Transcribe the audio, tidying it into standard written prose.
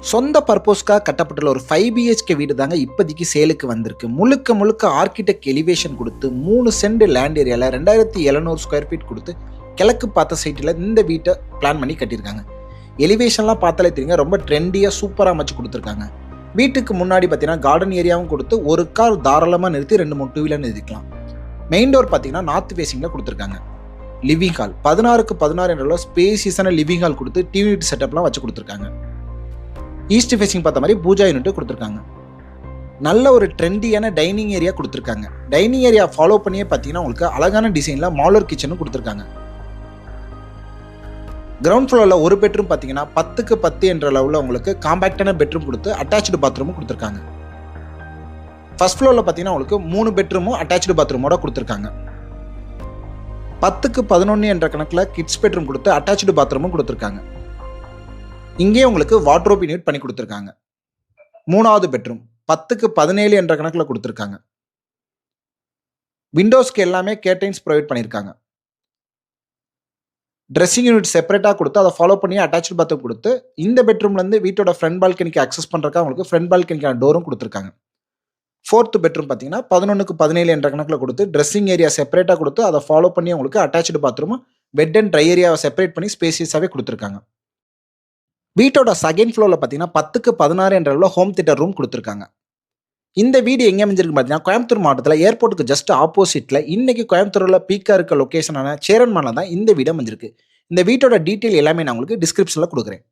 சொந்த பர்பஸ்க்காக கட்டப்பட்டுள்ள ஒரு 5 பிஹெச்கே வீடு தாங்க இப்போதைக்கு சேலுக்கு வந்திருக்கு. முழுக்க முழுக்க ஆர்கிடெக்ட் எலிவேஷன் கொடுத்து 3 சென்ட் லேண்ட் ஏரியாவில் 2700 ஸ்கொயர் ஃபீட் கொடுத்து கிழக்கு பார்த்த சைட்டில் இந்த வீட்டை பிளான் பண்ணி கட்டியிருக்காங்க. எலிவேஷன்லாம் பார்த்தாலே தெரியுங்க, ரொம்ப ட்ரெண்டியாக சூப்பராக அமைச்சு கொடுத்துருக்காங்க. வீட்டுக்கு முன்னாடி பார்த்தீங்கன்னா கார்டன் ஏரியாவும் கொடுத்து ஒரு கார் தாராளமாக நிறுத்தி 2-3 டூ வீலர் நிறுத்திக்கலாம். மெயின் டோர் பார்த்தீங்கன்னா நார்த் ஃபேசிங்கில் கொடுத்துருக்காங்க. லிவிங் ஹால் 16க்கு 16 என்ற ஸ்பேசியஸான லிவிங் ஹால் கொடுத்து டிவி யூனிட் செட்டப்லாம் வச்சு கொடுத்துருக்காங்க. ஈஸ்ட் ஃபேசிங் பார்த்த மாதிரி பூஜா யூனிட் கொடுத்துருக்காங்க. நல்ல ஒரு ட்ரெண்டியான டைனிங் ஏரியா கொடுத்துருக்காங்க. டைனிங் ஏரியா ஃபாலோ பண்ணியே பார்த்தீங்கன்னா உங்களுக்கு அழகான டிசைனில் மாலர் கிச்சனும் கொடுத்துருக்காங்க. கிரவுண்ட் ஃப்ளோரில் ஒரு பெட்ரூம் பார்த்தீங்கன்னா 10க்கு 10 என்ற லெவலில் உங்களுக்கு காம்பேக்டான பெட்ரூம் கொடுத்து அட்டாச்சு பாத்ரூமும் கொடுத்துருக்காங்க. ஃபர்ஸ்ட் ஃப்ளோரில் பார்த்தீங்கன்னா உங்களுக்கு 3 பெட்ரூமும் அட்டாச்சு பாத்ரூமோட கொடுத்துருக்காங்க. 10க்கு 11 என்ற கணக்கில் கிட்ஸ் பெட்ரூம் கொடுத்து அட்டாச்சு பாத்ரூமும் கொடுத்துருக்காங்க. இங்கே உங்களுக்கு வார்ட்ரோப் யூனிட் பண்ணி கொடுத்துருக்காங்க. 3வது பெட்ரூம் 10க்கு 17 என்ற கணக்கில் கொடுத்துருக்காங்க. விண்டோஸ்க்கு எல்லாமே கேர்டைன்ஸ் ப்ரொவைட் பண்ணியிருக்காங்க. ட்ரெஸ்ஸிங் யூனிட் செப்பரேட்டாக கொடுத்து அதை ஃபாலோ பண்ணி அட்டாச்சு பாத்ரூம் கொடுத்து இந்த பெட்ரூம்லேருந்து வீட்டோட ஃப்ரண்ட் பால்கனிக்கு அக்சஸ் பண்ணுறதுக்கு அவங்களுக்கு ஃப்ரண்ட் பால்கனிக்கான டோரும் கொடுத்துருக்காங்க. 4th பெட்ரூம் பார்த்தீங்கன்னா 11க்கு 17 என்ற கணக்கில் கொடுத்து ட்ரெஸ்ஸிங் ஏரியா செப்பரேட்டாக கொடுத்து அதை ஃபாலோ பண்ணி உங்களுக்கு attach bathroom bed and dry ஏரியாவை செப்பரேட் பண்ணி ஸ்பேசியஸாகவே கொடுத்துருக்காங்க. வீட்டோட செகண்ட் ஃப்ளோரில் பார்த்தீங்கன்னா 10க்கு 16 என்ற அளவில் ஹோம் தியேட்டர் ரூம் கொடுத்துருக்காங்க. இந்த வீடு எங்கே அமைஞ்சிருக்கு பார்த்தீங்கன்னா கோயம்புத்தூர் மாவட்டத்தில் ஏர்போர்ட்டுக்கு ஜஸ்ட் ஆப்போசிட்டில் இன்னைக்கு கோயம்புத்தூரில் பீக்காக இருக்க லொக்கேஷனான சேரன்மானில் தான் இந்த வீடு அமைஞ்சிருக்கு. இந்த வீட்டோட டீட்டெயில் எல்லாமே நான் உங்களுக்கு டிஸ்கிரிப்ஷனில் கொடுக்குறேன்.